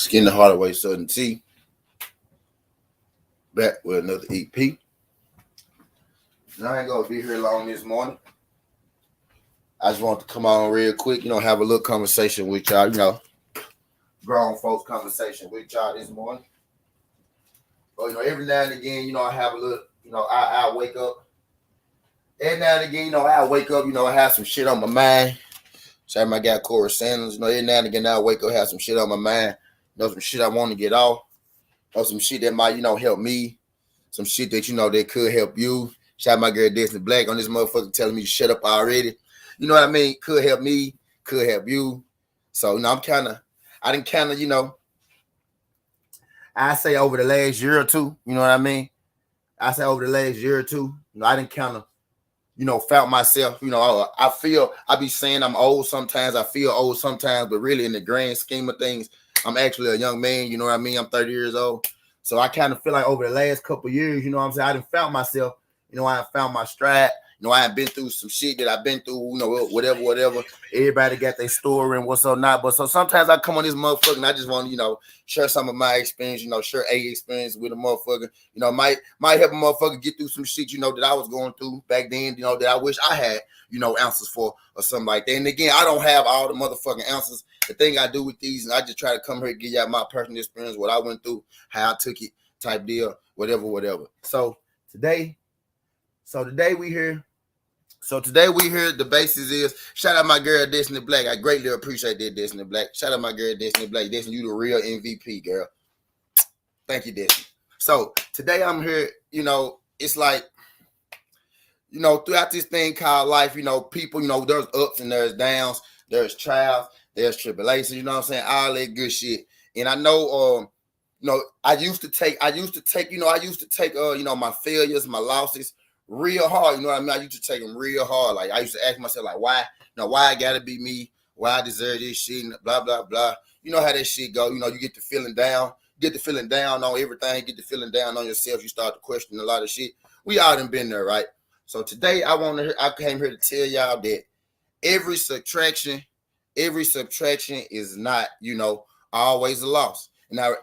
Skin the Hardaway Southern Tea. Back with another EP. Now I ain't gonna be here long this morning. I just want to come on real quick, have a little conversation with y'all, grown folks conversation with y'all this morning. But every now and again, I have a little, I wake up. Every now and again, I wake up, I have some shit on my mind. Say my guy Corey Sanders, every now and again I wake up, have some shit on my mind, some shit I want to get off, some shit that might, help me, some shit that that could help you. Shout out my girl Destiny Black on this motherfucker telling me to shut up already. You know what I mean? Could help me, could help you. So I didn't I say over the last year or two, you know what I mean? I say over the last year or two, I didn't felt myself, I be saying I'm old sometimes, I feel old sometimes, but really in the grand scheme of things, I'm actually a young man, you know what I mean? I'm 30 years old. So I kind of feel like over the last couple of years, you know what I'm saying? I done found myself, I found my stride. I have been through some shit that I've been through, whatever. Everybody got their story and what's up not. But so sometimes I come on this motherfucker and I just want to, share some of my experience, share a experience with a motherfucker. Might help a motherfucker get through some shit, that I was going through back then, that I wish I had, answers for or something like that. And again, I don't have all the motherfucking answers. The thing I do with these, and I just try to come here and give y'all my personal experience, what I went through, how I took it, type deal, whatever. So today we here. So today we here, the basis is, shout out my girl Destiny Black. I greatly appreciate that, Destiny Black. Shout out my girl Destiny Black. Destiny, you the real MVP, girl. Thank you, Destiny. So today I'm here, it's like, throughout this thing called life, people, there's ups and there's downs, there's trials, there's tribulations, what I'm saying? All that good shit. And I know, I used to take, my failures, my losses, real hard, what I mean? I used to take them real hard. Like I used to ask myself, like, why I gotta be me? Why I deserve this shit? And blah blah blah. You know how that shit go. You get the feeling down, on everything. Get the feeling down on yourself. You start to question a lot of shit. We all done been there, right? So today I came here to tell y'all that every subtraction is not, always a loss. Now,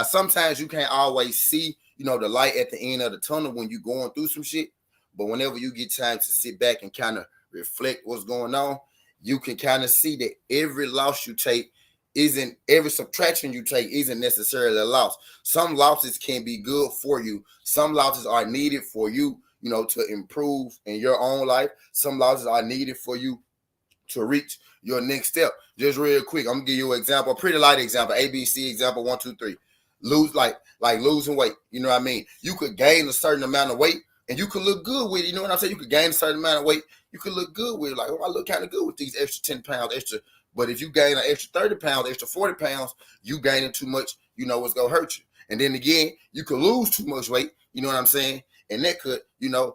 sometimes you can't always see, the light at the end of the tunnel when you're going through some shit. But whenever you get time to sit back and kind of reflect what's going on, you can kind of see that every loss you take every subtraction you take isn't necessarily a loss. Some losses can be good for you. Some losses are needed for you, to improve in your own life. Some losses are needed for you to reach your next step. Just real quick, I'm gonna give you an example, a pretty light example, ABC example, 1, 2, 3. Lose like losing weight. You know what I mean? You could gain a certain amount of weight and you could look good with it. You know what I'm saying? You could gain a certain amount of weight. You could look good with it. Like, I look kind of good with these extra 10 pounds extra. But if you gain an extra 30 pounds, extra 40 pounds, you gaining too much, it's going to hurt you. And then again, you could lose too much weight. You know what I'm saying? And that could,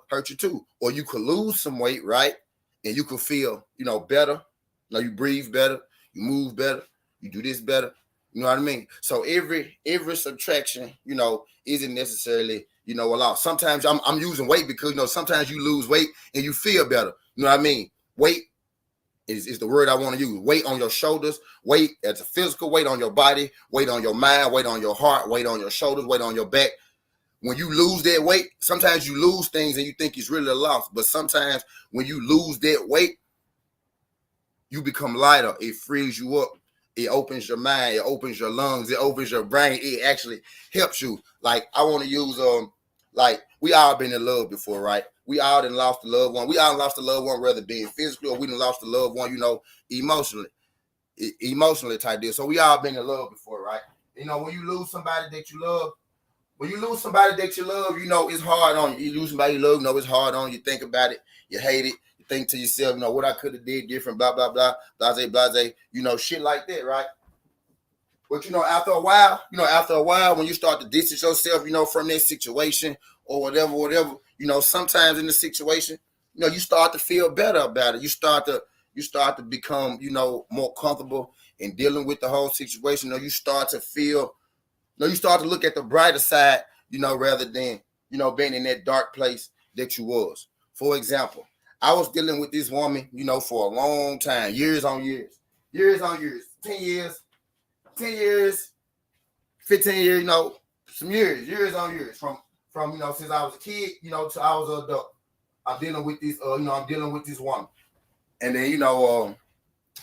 hurt you too. Or you could lose some weight, right? And you could feel, better. You breathe better. You move better. You do this better. You know what I mean? So every subtraction, isn't necessarily, a loss. Sometimes I'm using weight because, sometimes you lose weight and you feel better. You know what I mean? Weight is the word I want to use. Weight on your shoulders, weight as a physical weight on your body, weight on your mind, weight on your heart, weight on your shoulders, weight on your back. When you lose that weight, sometimes you lose things and you think it's really a loss. But sometimes when you lose that weight, you become lighter. It frees you up. It opens your mind. It opens your lungs. It opens your brain. It actually helps you. Like, I want to use, we all been in love before, right? We all done lost a loved one. We all lost a loved one, whether being physically or we done lost a loved one, emotionally. Emotionally type deal. So we all been in love before, right? When you lose somebody that you love, it's hard on you. You lose somebody you love, it's hard on you. Think about it. You hate it. You think to yourself, what I could have did different, blah, blah, blah, blase, shit like that, right? But, after a while, when you start to distance yourself, from that situation or whatever, sometimes in the situation, you start to feel better about it. You start to become, more comfortable in dealing with the whole situation. You start to feel, you start to look at the brighter side, rather than, being in that dark place that you was. For example, I was dealing with this woman, for a long time, years on years, 10 years. 10 years, 15 years, some years on years from since I was a kid, till I was an adult. I'm dealing with this, I'm dealing with this woman. And then,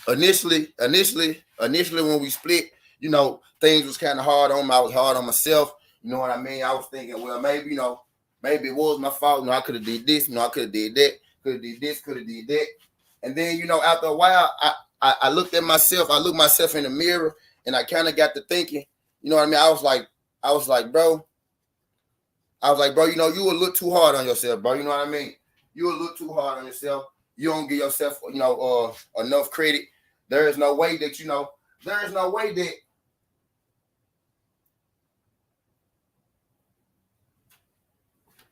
initially when we split, things was kind of hard on me. I was hard on myself. You know what I mean? I was thinking, well, maybe, maybe it was my fault. I could have did this. I could have did that. Could have did this. Could have did that. And then, after a while, I looked at myself. I looked myself in the mirror, and I kind of got to thinking. You know what I mean? I was like, bro. You a little too hard on yourself, bro. You know what I mean? You a little too hard on yourself. You don't give yourself, enough credit. There is no way that, there is no way that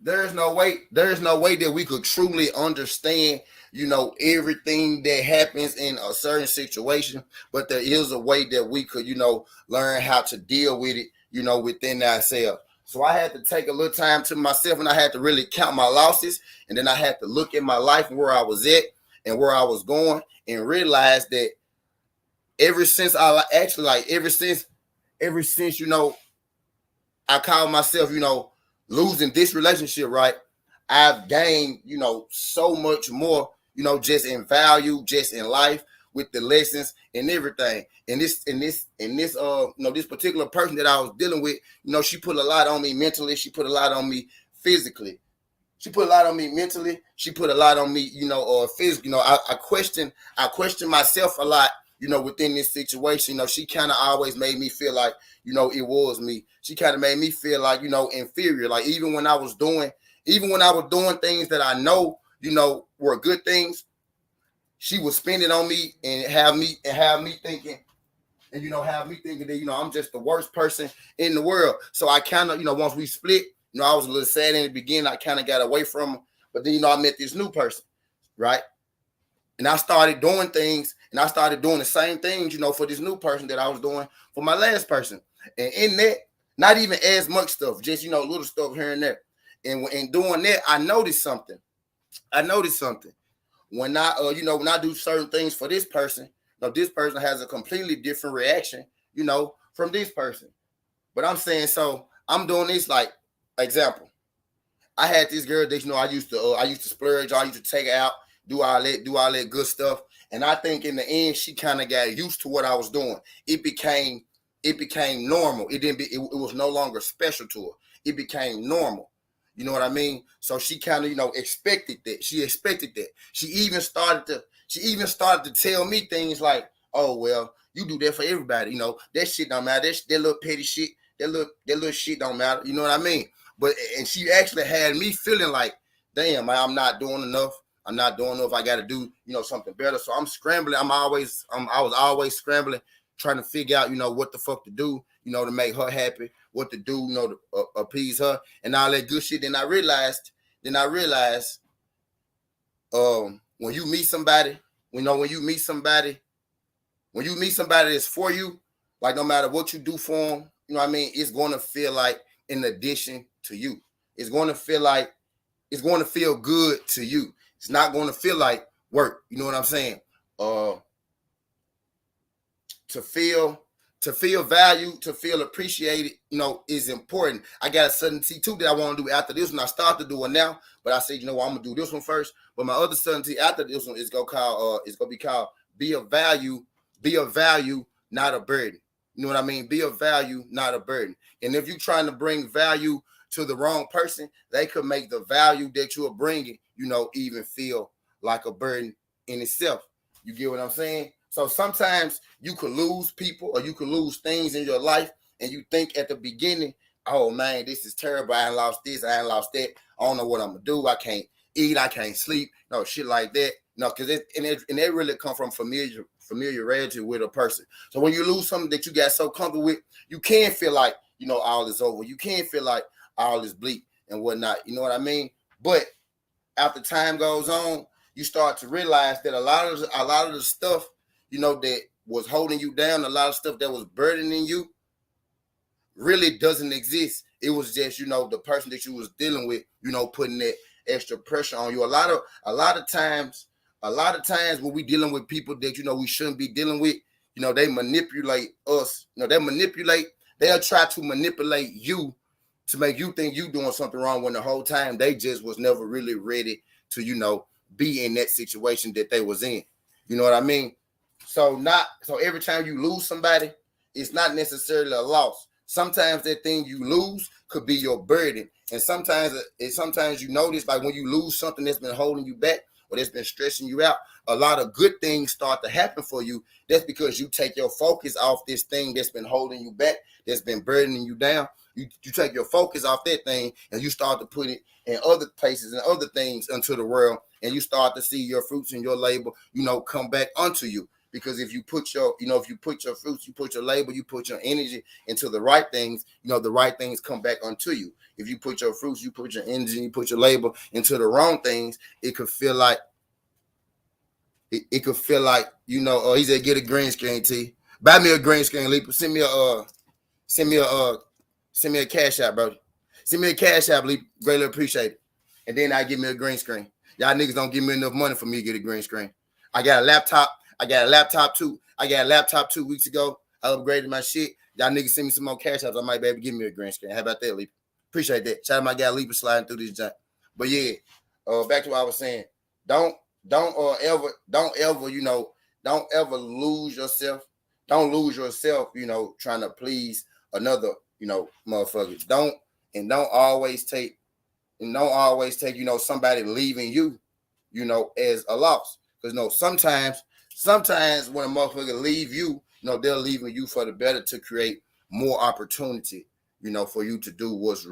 there is no way that we could truly understand, everything that happens in a certain situation. But there is a way that we could, learn how to deal with it, within ourselves. So I had to take a little time to myself, and I had to really count my losses. And then I had to look at my life and where I was at and where I was going, and realize that ever since, I call myself, losing this relationship, right? I've gained, so much more, just in value, just in life, with the lessons and everything. And this particular person that I was dealing with, she put a lot on me mentally. She put a lot on me physically. She put a lot on me mentally. She put a lot on me, physically. I question myself a lot, within this situation. She kind of always made me feel like, it was me. She kind of made me feel like, inferior. Like even when I was doing things that I know, were good things, she would spend it on me and have me thinking, and have me thinking that, I'm just the worst person in the world. So I kind of, once we split, I was a little sad in the beginning. I kind of got away from her, but then, I met this new person, right? And I started doing things, and I started doing the same things, for this new person that I was doing for my last person. And in that, not even as much stuff, just, little stuff here and there. And in doing that, I noticed something. When I, when I do certain things for this person, this person has a completely different reaction, from this person. But I'm saying, so I'm doing this, like, example. I had this girl that, I used to splurge, I used to take her out, do all that good stuff. And I think in the end, she kind of got used to what I was doing. It became normal. It was no longer special to her. It became normal. You know what I mean? So she kind of, expected that. She expected that. She even started to tell me things like, oh, well, you do that for everybody. That shit don't matter. That little petty shit, that little shit don't matter. You know what I mean? And she actually had me feeling like, damn, I'm not doing enough. I got to do, something better. So I'm scrambling. I was always scrambling, trying to figure out, what the fuck to do, to make her happy, what to do, to appease her and all that good shit. Then I realized, when you meet somebody that's for you, like no matter what you do for them, it's going to feel like in addition to you. It's going to feel good to you. It's not going to feel like work. You know what I'm saying? To feel valued, to feel appreciated, is important. I got a certainty too that I want to do after this one. I start to do it now, but I said, I'm gonna do this one first. But my other certainty after this one is gonna be called be of value, not a burden. You know what I mean? Be of value, not a burden. And if you're trying to bring value to the wrong person, they could make the value that you are bringing, even feel like a burden in itself. You get what I'm saying? So sometimes you could lose people or you could lose things in your life, and you think at the beginning, oh man, this is terrible. I ain't lost this, I ain't lost that. I don't know what I'm gonna do. I can't eat, I can't sleep, no shit like that. No, because it really come from familiarity with a person. So when you lose something that you got so comfortable with, you can feel like, all is over. You can feel like all is bleak and whatnot. You know what I mean? But after time goes on, you start to realize that a lot of the stuff, that was holding you down, a lot of stuff that was burdening you, really doesn't exist. It was just, the person that you was dealing with, putting that extra pressure on you. A lot of times when we dealing with people that, we shouldn't be dealing with, they manipulate us. They'll try to manipulate you to make you think you doing something wrong when the whole time they just was never really ready to, be in that situation that they was in. You know what I mean? So every time you lose somebody, it's not necessarily a loss. Sometimes that thing you lose could be your burden. And sometimes you notice, like when you lose something that's been holding you back or that's been stressing you out, a lot of good things start to happen for you. That's because you take your focus off this thing that's been holding you back, that's been burdening you down. You take your focus off that thing and you start to put it in other places and other things into the world, and you start to see your fruits and your labor, come back onto you. Because if you put your fruits, you put your labor, you put your energy into the right things, the right things come back onto you. If you put your fruits, you put your energy, you put your labor into the wrong things, it could feel like, he said, get a green screen, T. Buy me a green screen, Leap. Send me a cash app, bro. Send me a cash app, Leap. Greatly appreciate it. And then I give me a green screen. Y'all niggas don't give me enough money for me to get a green screen. I got a laptop too. I got a laptop 2 weeks ago. I upgraded my shit. Y'all niggas send me some more cash apps. I might be able to give me a green screen. How about that, Leap? Appreciate that. Shout out my guy Leap sliding through this junk. But yeah, back to what I was saying. Don't ever lose yourself. Don't lose yourself, trying to please another, motherfucker. Don't always take, somebody leaving you, as a loss. Because sometimes when a motherfucker leave you, they're leaving you for the better to create more opportunity, for you to do what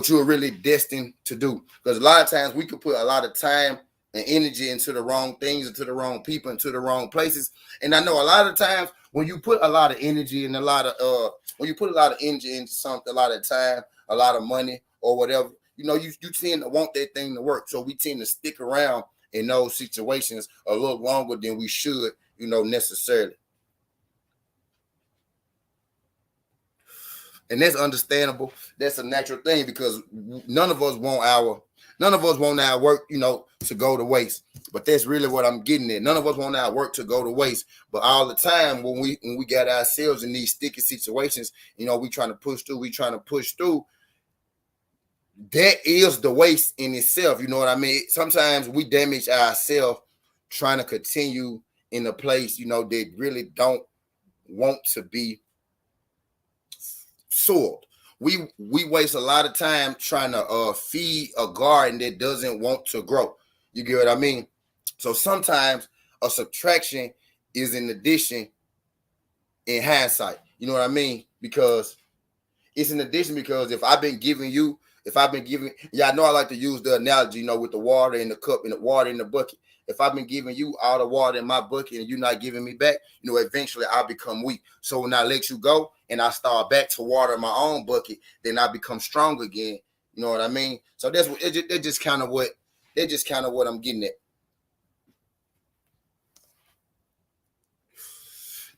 you're really destined to do. Because a lot of times we could put a lot of time and energy into the wrong things, into the wrong people, into the wrong places. And I know a lot of times when you put a lot of energy and when you put a lot of energy into something, a lot of time, a lot of money or whatever, you tend to want that thing to work. So we tend to stick around in those situations a little longer than we should, necessarily. And that's understandable. That's a natural thing because none of us want our work, to go to waste. But that's really what I'm getting at. None of us want our work to go to waste. But all the time when we got ourselves in these sticky situations, we trying to push through. That is the waste in itself. You know what I mean? Sometimes we damage ourselves trying to continue in a place, that really don't want to be soiled. We waste a lot of time trying to feed a garden that doesn't want to grow. You get what I mean? So sometimes a subtraction is an addition in hindsight. You know what I mean? Because it's an addition because if I've been giving, I know I like to use the analogy, with the water in the cup and the water in the bucket. If I've been giving you all the water in my bucket and you're not giving me back, eventually I'll become weak. So when I let you go and I start back to water my own bucket, then I become strong again. You know what I mean? So that's just kind of what I'm getting at.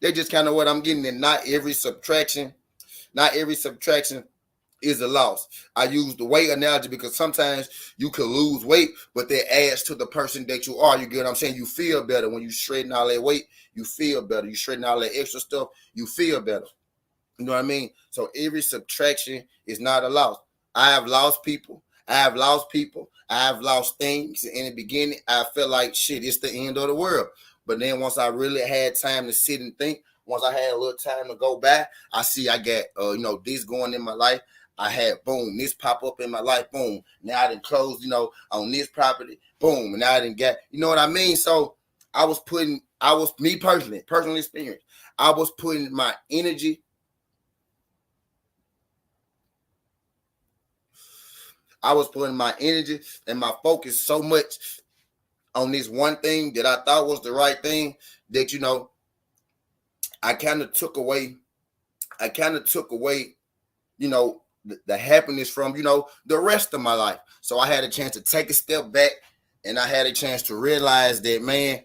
That's just kind of what I'm getting at. Not every subtraction is a loss. I use the weight analogy because sometimes you could lose weight, but that adds to the person that you are. You get what I'm saying? You feel better when you shredding all that weight. You feel better. You shredding all that extra stuff. You feel better. You know what I mean? So every subtraction is not a loss. I have lost people. I have lost things. In the beginning, I felt like shit, it's the end of the world. But then once I really had time to sit and think, once I had a little time to go back, I see I got this going in my life. I had boom, this pop up in my life, boom. Now I didn't close, on this property, boom. And now I didn't get, you know what I mean? So me personal experience, I was putting my energy. I was putting my energy and my focus so much on this one thing that I thought was the right thing that, I kind of took away, the happiness from, the rest of my life. So I had a chance to take a step back and I had a chance to realize that, man,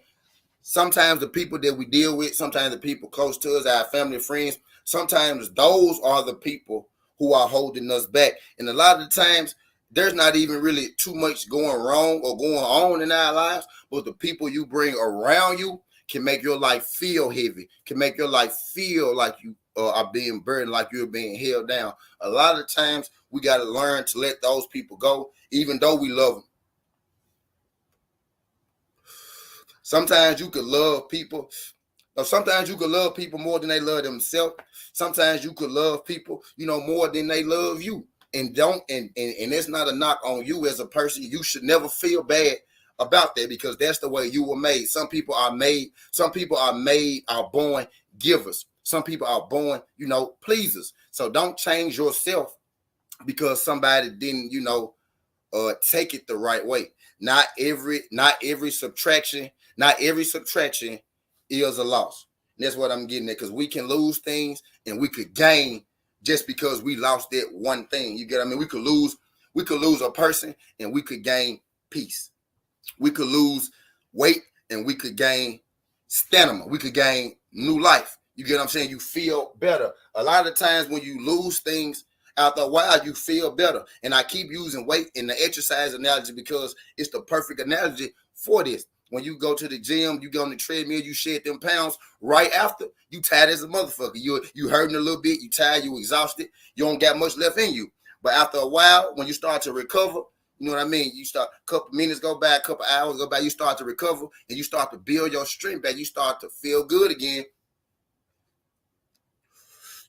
sometimes the people that we deal with, sometimes the people close to us, our family, friends, sometimes those are the people who are holding us back. And a lot of the times, there's not even really too much going wrong or going on in our lives, but the people you bring around you can make your life feel heavy, can make your life feel like you are being burdened, like you're being held down. A lot of times we got to learn to let those people go, even though we love them. Sometimes you could love people. Or sometimes you could love people more than they love themselves. Sometimes you could love people, more than they love you. And it's not a knock on you as a person. You should never feel bad about that, because that's the way you were made. Some people are born givers. Some people are born, pleasers. So don't change yourself because somebody didn't, take it the right way. Not every subtraction is a loss. And that's what I'm getting at, because we can lose things and we could gain just because we lost that one thing. You get what I mean? We could lose a person and we could gain peace. We could lose weight and we could gain stamina. We could gain new life. You get what I'm saying? You feel better. A lot of times when you lose things, after a while, you feel better. And I keep using weight in the exercise analogy because it's the perfect analogy for this. When you go to the gym, you go on the treadmill, you shed them pounds. Right after, you tired as a motherfucker. You hurting a little bit, you tired, you exhausted. You don't got much left in you. But after a while, when you start to recover, you know what I mean? You start, a couple minutes go by, a couple hours go by, you start to recover and you start to build your strength back. You start to feel good again.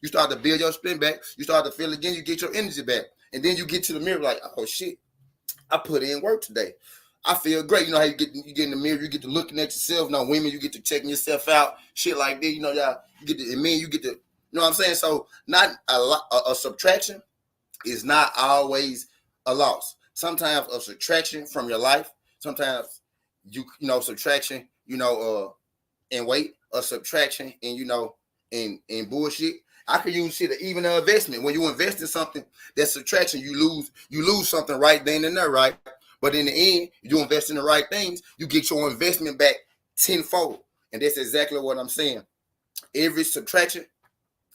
You start to build your strength back. You start to feel again. You get your energy back. And then you get to the mirror like, oh, shit, I put in work today. I feel great. You know how you get in the mirror, you get to looking at yourself. Now, women, you get to checking yourself out, shit like that. Y'all, you get to, and men, you get to, you know what I'm saying? So, not a subtraction is not always a loss. Sometimes a subtraction from your life. Sometimes subtraction, in weight, a subtraction in bullshit. I could use shit even an investment. When you invest in something, that's subtraction. You lose something right then and there, right? But in the end, you invest in the right things, you get your investment back tenfold. And that's exactly what I'm saying. Every subtraction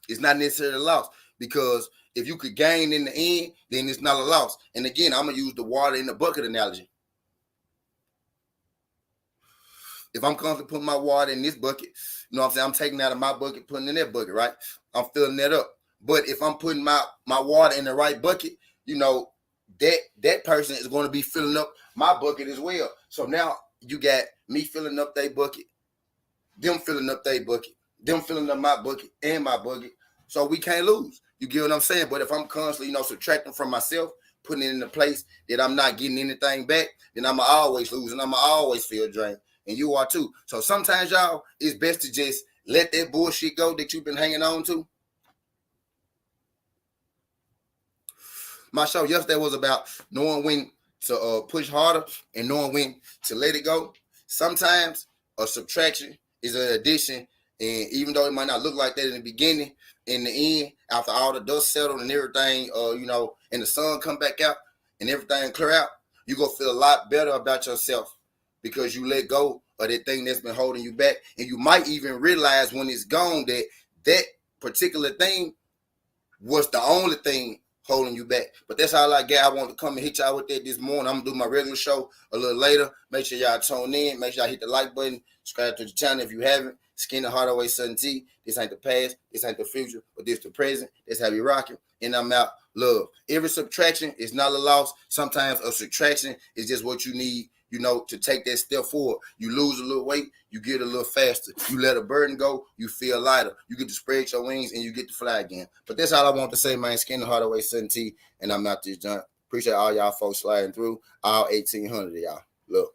is not necessarily a loss, because if you could gain in the end, then it's not a loss. And again, I'm going to use the water in the bucket analogy. If I'm comfortable putting my water in this bucket, you know what I'm saying? I'm taking out of my bucket, putting in that bucket, right? I'm filling that up. But if I'm putting my water in the right bucket, that person is going to be filling up my bucket as well. So now you got me filling up their bucket, them filling up their bucket, them filling up my bucket and my bucket. So we can't lose. You get what I'm saying? But if I'm constantly, subtracting from myself, putting it in a place that I'm not getting anything back, then I'm always losing. I'm always feel drained. And you are too. So sometimes, y'all, it's best to just let that bullshit go that you've been hanging on to. My show yesterday was about knowing when to push harder and knowing when to let it go. Sometimes a subtraction is an addition. And even though it might not look like that in the beginning, in the end, after all the dust settled and everything, and the sun come back out and everything clear out, you're going to feel a lot better about yourself, because you let go of that thing that's been holding you back. And you might even realize when it's gone that particular thing was the only thing holding you back. But that's all I got. I want to come and hit y'all with that this morning. I'm going to do my regular show a little later. Make sure y'all tune in. Make sure y'all hit the like button. Subscribe to the channel if you haven't. Skin the Hardaway Sudden T. This ain't the past. This ain't the future. But this the present. That's how we rocking. And I'm out. Love. Every subtraction is not a loss. Sometimes a subtraction is just what you need, to take that step forward. You lose a little weight, you get a little faster. You let a burden go, you feel lighter. You get to spread your wings and you get to fly again. But that's all I want to say, man. Skin the Hardaway Sudden T. And I'm out this junk. Appreciate all y'all folks sliding through. All 1,800 of y'all. Look.